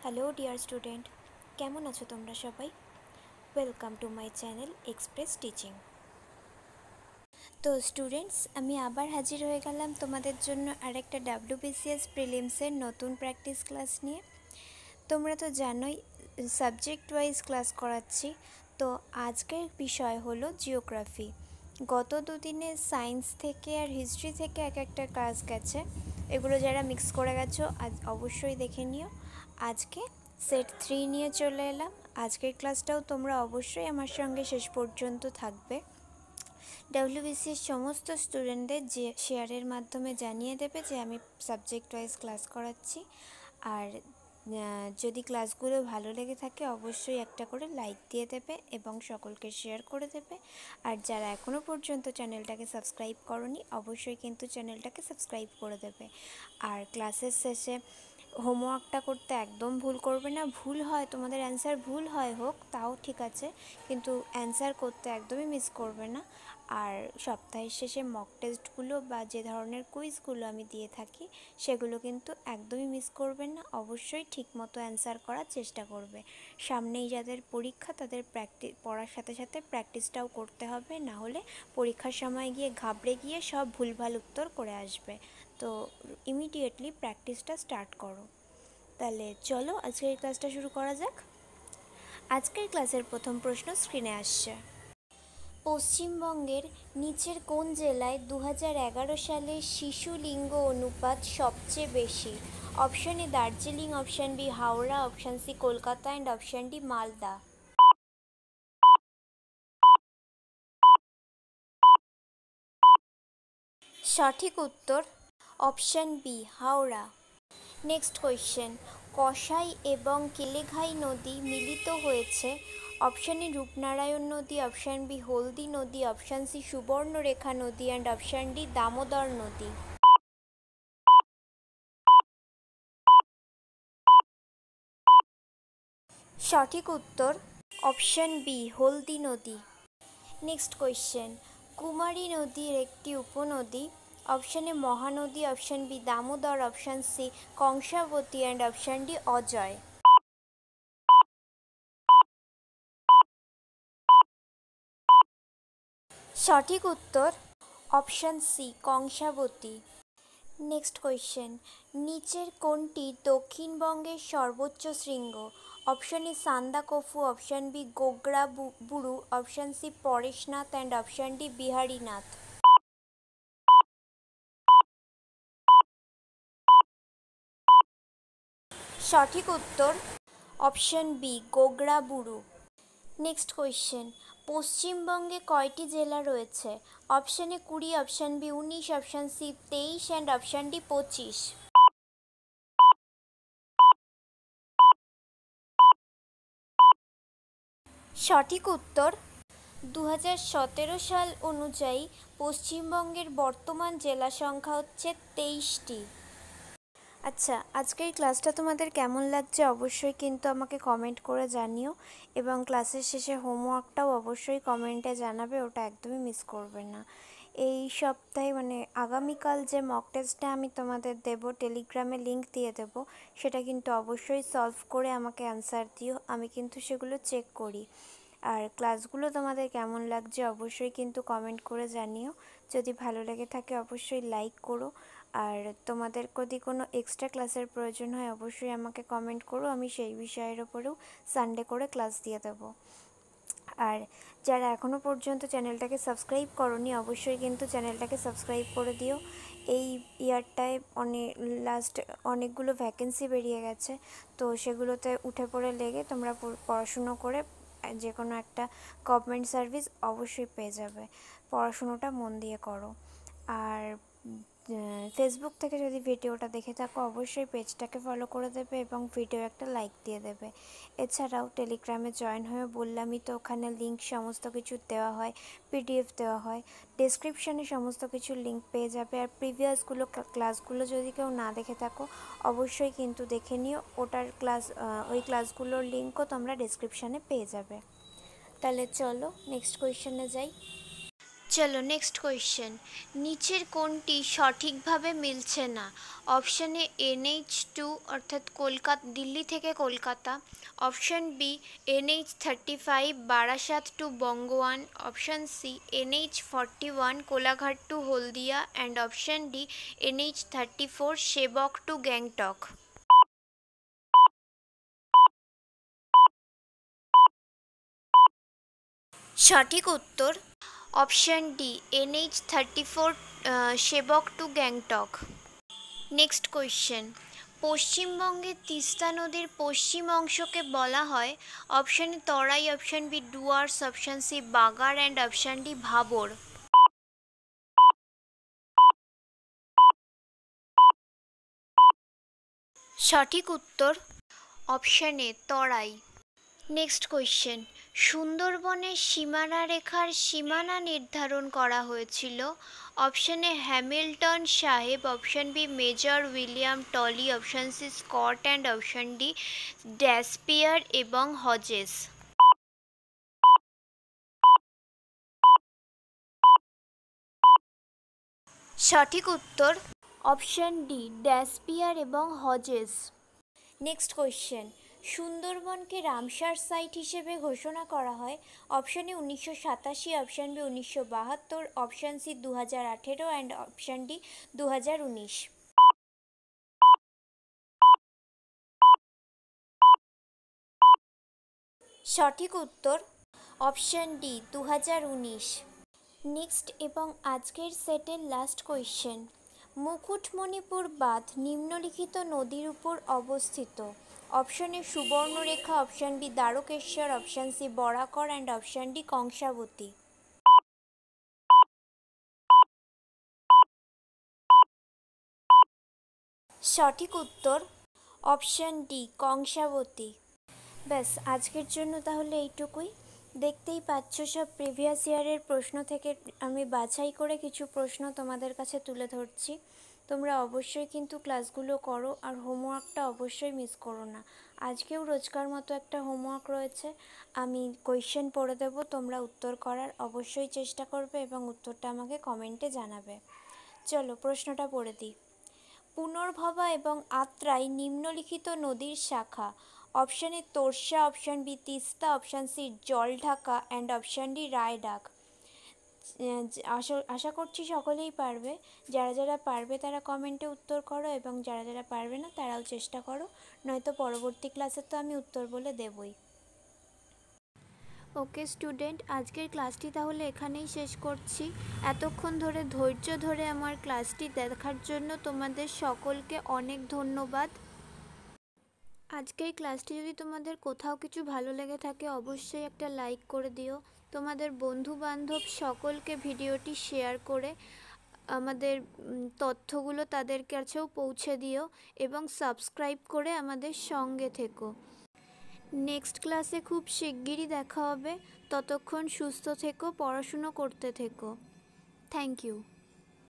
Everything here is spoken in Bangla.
হ্যালো ডিয়ার স্টুডেন্ট, কেমন আছো তোমরা সবাই? Welcome to my channel express teaching. তো স্টুডেন্টস, আমি আবার হাজির হয়ে গেলাম তোমাদের জন্য আরেকটা WBCS প্রিলিমসের নতুন প্র্যাকটিস ক্লাস নিয়ে। তোমরা তো জানোই সাবজেক্ট ওয়াইজ ক্লাস করাচ্ছি। তো আজকের বিষয় হলো জিওগ্রাফি। গত দুদিনে সায়েন্স থেকে আর হিস্ট্রি থেকে এক একটা ক্লাস গেছে, এগুলো যারা মিক্স করে গেছো আজ অবশ্যই দেখে নিও। আজকে সেট 3 নিয়ে চলে এলাম। আজকের ক্লাসটাও তোমরা অবশ্যই আমার সঙ্গে শেষ পর্যন্ত থাকবে। WBC's সমস্ত স্টুডেন্টদের যে শেয়ারের মাধ্যমে জানিয়ে দেবে যে আমি সাবজেক্ট ওয়াইজ ক্লাস করাচ্ছি। আর যদি ক্লাসগুলো ভালো লেগে থাকে অবশ্যই একটা করে লাইক দিয়ে দেবে এবং সকলকে শেয়ার করে দেবে। আর যারা এখনও পর্যন্ত চ্যানেলটাকে সাবস্ক্রাইব করোনি অবশ্যই কিন্তু চ্যানেলটাকে সাবস্ক্রাইব করে দেবে। আর ক্লাসের শেষে হোমওয়ার্কটা করতে একদম ভুল করবে না। ভুল হয়, তোমাদের অ্যান্সার ভুল হয় হোক তাও ঠিক আছে, কিন্তু অ্যান্সার করতে একদমই মিস করবে না। আর সপ্তাহের শেষে মক টেস্টগুলো বা যে ধরনের কুইজগুলো আমি দিয়ে থাকি সেগুলো কিন্তু একদমই মিস করবেন না। অবশ্যই ঠিকমতো অ্যান্সার করার চেষ্টা করবে। সামনেই যাদের পরীক্ষা তাদের পড়ার সাথে সাথে প্র্যাকটিসটাও করতে হবে, না হলে পরীক্ষার সময় গিয়ে ঘাবড়ে গিয়ে সব ভুলভাল উত্তর করে আসবে। তো ইমিডিয়েটলি প্র্যাকটিসটা স্টার্ট করো। তাহলে চলো আজকের ক্লাসটা শুরু করা যাক। আজকের ক্লাসের প্রথম প্রশ্ন স্ক্রিনে আসছে। পশ্চিমবঙ্গের নিচের কোন জেলায় 2011 সালে শিশু লিঙ্গ অনুপাত সবচেয়ে বেশি? Option A Darjeeling, option B Howrah, option C Kolkata and option D Malda. সঠিক উত্তর option B Howrah. Next question, Kasai এবং কেলেঘাই নদী মিলিত হয়েছে। অপশন এ রূপনারায়ণ নদী, অপশন বি হলদি নদী, অপশন সি সুবর্ণরেখা নদী অ্যান্ড অপশন ডি দামোদর নদী। সঠিক উত্তর অপশন বি হলদি নদী। নেক্সট কোয়েশ্চেন, কুমারী নদীর একটি উপনদী। Option A Mahanadi, option B Damodar, option C Kangsabati and option D Ajay. সঠিক উত্তর option C Kangsabati. Next question, নিচের কোনটি দক্ষিণবঙ্গের সর্বোচ্চ শৃঙ্গ? Option A Sandakphu, option B Gorga Buru, option C Parasnath and option D Biharinath. সঠিক উত্তর option B Gorga Buru. Next question, পশ্চিমবঙ্গে কয়টি জেলা রয়েছে? Option A 20, option B 19, option C 23 and option D 25। সঠিক উত্তর 2017 সাল অনুযায়ী পশ্চিমবঙ্গের বর্তমান জেলা সংখ্যা হচ্ছে 23টি। আচ্ছা, আজকের ক্লাসটা তোমাদের কেমন লাগছে অবশ্যই কিন্তু আমাকে কমেন্ট করে জানিও, এবং ক্লাসের শেষে হোমওয়ার্কটাও অবশ্যই কমেন্টে জানাবে, ওটা একদমই মিস করবে না। এই সপ্তাহে মানে আগামীকাল যে মক টেস্টটা আমি তোমাদের দেবো, টেলিগ্রামে লিংক দিয়ে দেবো, সেটা কিন্তু অবশ্যই সলভ করে আমাকে অ্যান্সার দিও, আমি কিন্তু সেগুলো চেক করি। আর ক্লাসগুলো তোমাদের কেমন লাগছে অবশ্যই কিন্তু কমেন্ট করে জানিও। যদি ভালো লেগে থাকে অবশ্যই লাইক করো। আর তোমাদের যদি কোনো এক্সট্রা ক্লাসের প্রয়োজন হয় অবশ্যই আমাকে কমেন্ট করো, আমি সেই বিষয়ের ওপরেও সানডে করে ক্লাস দিয়ে দেবো। আর যারা এখনও পর্যন্ত চ্যানেলটাকে সাবস্ক্রাইব করোনি অবশ্যই কিন্তু চ্যানেলটাকে সাবস্ক্রাইব করে দিও। এই ইয়ারটায় লাস্ট অনেকগুলো ভ্যাকেন্সি বেরিয়ে গেছে, তো সেগুলোতে উঠে পড়ে লেগে তোমরা পড়াশুনো করে যে কোনো একটা গভর্নমেন্ট সার্ভিস অবশ্যই পেয়ে যাবে। পড়াশুনোটা মন দিয়ে করো। আর ফেসবুক থেকে যদি ভিডিওটা দেখে থাকো অবশ্যই পেজটাকে ফলো করে দেবে এবং ভিডিও একটা লাইক দিয়ে দেবে। এছাড়াও টেলিগ্রামে জয়েন হয়ে বললামই তো, ওখানে লিঙ্ক সমস্ত কিছু দেওয়া হয়, PDF দেওয়া হয়, ডেসক্রিপশানে সমস্ত কিছুর লিঙ্ক পেয়ে যাবে। আর প্রিভিয়াসগুলো ক্লাসগুলো যদি কেউ না দেখে থাকো অবশ্যই কিন্তু দেখে নিও, ওটার ওই ক্লাসগুলোর লিঙ্কও তোমরা ডেসক্রিপশানে পেয়ে যাবে। তাহলে চলো নেক্সট কোয়েশ্চেনে যাই। চলো নেক্সট কোয়েশ্চেন। নিচের কোনটি সঠিকভাবে মিলছে না? অপশান এ NH2 অর্থাৎ দিল্লি থেকে Kolkata, option B NH35 Barasat to Bongaon, option C NH41 Kolaghat to Haldia and option D NH34 Sevoke two Gangtok. সঠিক উত্তর option D NH34 Sevoke two Gangtok. Next question. পশ্চিমবঙ্গের তিস্তা নদীর পশ্চিম অংশকে বলা হয় option A Terai, option B Dooars, option C Bagar and option D Bhabar. সঠিক উত্তর option A Terai. Next question. সুন্দরবনের সীমানা রেখার সীমানা নির্ধারণ করা হয়েছিল অপশান এ হ্যামিল্টন সাহেব, option B Major William Tolly, option C Scott and option D Dampier এবং হজেস। সঠিক উত্তর অপশান ডি ড্যাসপিয়ার এবং হজেস। Next question. সুন্দরবনকে রামসার সাইট হিসেবে ঘোষণা করা হয় option A 1987, option B 1972, option C 2018 and option D 2019। সঠিক উত্তর অপশান ডি 2019। নেক্সট এবং আজকের সেটের লাস্ট কোয়েশ্চেন। মুকুটমণিপুর বাঁধ নিম্নলিখিত নদীর উপর অবস্থিত option A Subarnarekha, option B Dwarakeswar, option C Barakar and option D Kangsabati. সঠিক উত্তর অপশান ডি কংসাবতী। ব্যাস আজকের জন্য তাহলে এইটুকুই। দেখতেই পাচ্ছ সব প্রিভিয়াস ইয়ারের প্রশ্ন থেকে আমি বাছাই করে কিছু প্রশ্ন তোমাদের কাছে তুলে ধরছি। তোমরা অবশ্যই কিন্তু ক্লাসগুলো করো আর হোমওয়ার্কটা অবশ্যই মিস করো না। আজকেও রোজকার মতো একটা হোমওয়ার্ক রয়েছে, আমি কোয়েশ্চেন পড়ে দেবো, তোমরা উত্তর করার অবশ্যই চেষ্টা করবে এবং উত্তরটা আমাকে কমেন্টে জানাবে। চলো প্রশ্নটা পড়ে দিই। পুনর্ভবা এবং আত্রাই নিম্নলিখিত নদীর শাখা option A Torsa, option B Teesta, option C Jaldhaka and option D Raidak. আশা করছি সকলেই পারবে। যারা যারা পারবে তারা কমেন্টে উত্তর করো এবং যারা যারা পারবে না তারাও চেষ্টা করো, নয়তো পরবর্তী ক্লাসে তো আমি উত্তর বলে দেবই। ওকে স্টুডেন্ট, আজকের ক্লাসটি তাহলে এখানেই শেষ করছি। এতক্ষণ ধরে ধৈর্য ধরে আমার ক্লাসটি দেখার জন্য তোমাদের সকলকে অনেক ধন্যবাদ। আজকের ক্লাসটি যদি তোমাদের কোথাও কিছু ভালো লেগে থাকে অবশ্যই একটা লাইক করে দিও। তোমাদের বন্ধু বান্ধব সকলকে ভিডিওটি শেয়ার করে আমাদের তথ্যগুলো তাদের কাছেও পৌঁছে দিও এবং সাবস্ক্রাইব করে আমাদের সঙ্গে থেকো। নেক্সট ক্লাসে খুব শিগগিরই দেখা হবে। ততক্ষণ সুস্থ থেকো, পড়াশুনো করতে থেকো। Thank you.